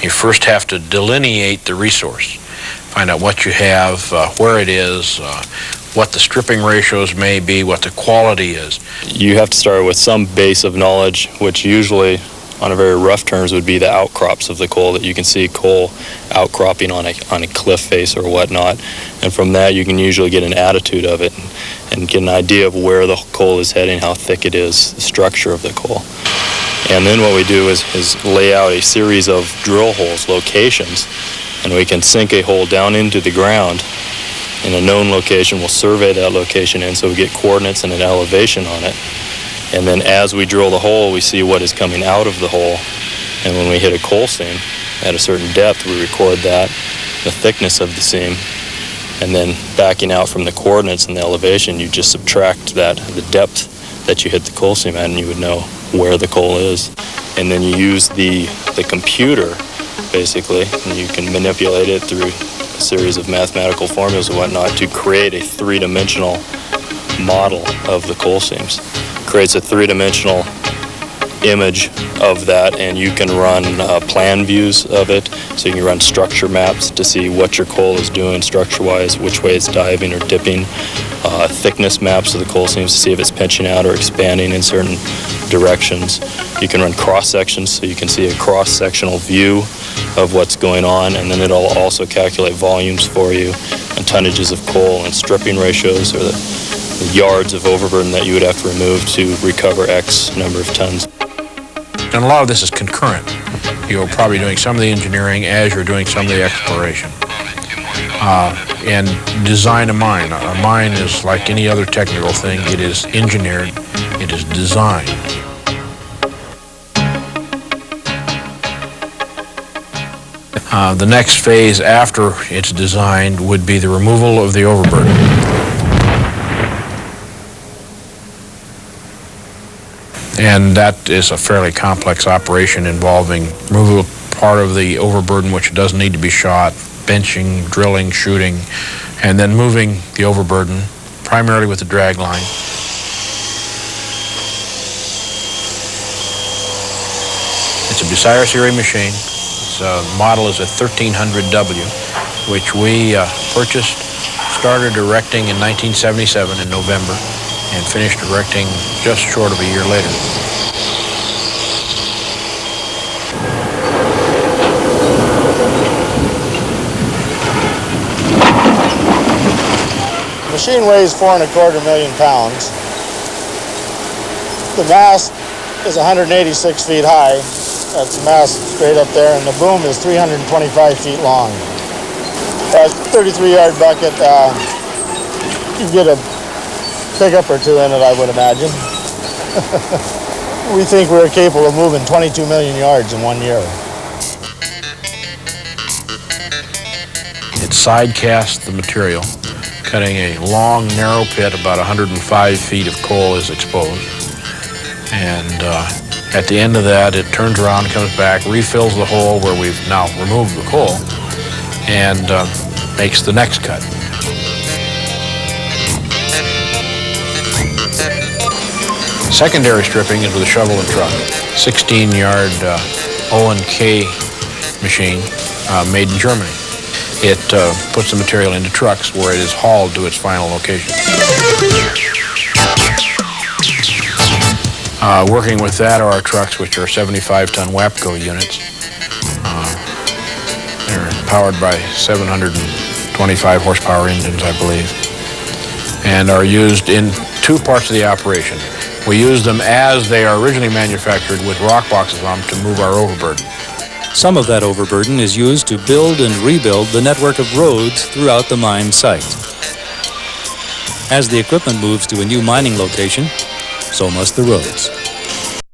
You first have to delineate the resource, find out what you have, where it is, what the stripping ratios may be, what the quality is. You have to start with some base of knowledge, which usually, on a very rough terms, would be the outcrops of the coal, that you can see coal outcropping on a cliff face or whatnot. And from that, you can usually get an attitude of it and get an idea of where the coal is heading, how thick it is, the structure of the coal. And then what we do is lay out a series of drill holes, locations, and we can sink a hole down into the ground in a known location. We'll survey that location in so we get coordinates and an elevation on it. And then as we drill the hole, we see what is coming out of the hole. And when we hit a coal seam at a certain depth, we record that, the thickness of the seam. And then backing out from the coordinates and the elevation, you just subtract that, the depth that you hit the coal seam at, and you would know where the coal is. And then you use the computer, basically, and you can manipulate it through a series of mathematical formulas and whatnot to create a three-dimensional model of the coal seams. Creates a three-dimensional image of that, and you can run plan views of it, so you can run structure maps to see what your coal is doing structure-wise, which way it's diving or dipping, thickness maps of the coal seams to see if it's pinching out or expanding in certain directions. You can run cross-sections, so you can see a cross-sectional view of what's going on, and then it'll also calculate volumes for you and tonnages of coal and stripping ratios, or the yards of overburden that you would have to remove to recover X number of tons. And a lot of this is concurrent. You're probably doing some of the engineering as you're doing some of the exploration. And design a mine. A mine is like any other technical thing. It is engineered, it is designed. The next phase after it's designed would be the removal of the overburden. And that is a fairly complex operation involving removal part of the overburden which doesn't need to be shot, benching, drilling, shooting, and then moving the overburden, primarily with the drag line. It's a Bucyrus-Erie machine. Its model is a 1300W, which we purchased, started erecting in 1977 in November, and finished erecting just short of a year later. The machine weighs 4.25 million pounds. The mast is 186 feet high. That's the mast straight up there, and the boom is 325 feet long. That 33-yard bucket, you get a pickup or two in it, I would imagine. We think we're capable of moving 22 million yards in 1 year. It side-casts the material, cutting a long, narrow pit. About 105 feet of coal is exposed. And at the end of that, it turns around, comes back, refills the hole where we've now removed the coal, and makes the next cut. Secondary stripping is with a shovel and truck. 16-yard O&K machine made in Germany. It puts the material into trucks where it is hauled to its final location. Working with that are our trucks, which are 75-ton WAPCO units. They're powered by 725 horsepower engines, I believe, and are used in two parts of the operation. We use them as they are originally manufactured with rock boxes on them to move our overburden. Some of that overburden is used to build and rebuild the network of roads throughout the mine site. As the equipment moves to a new mining location, so must the roads.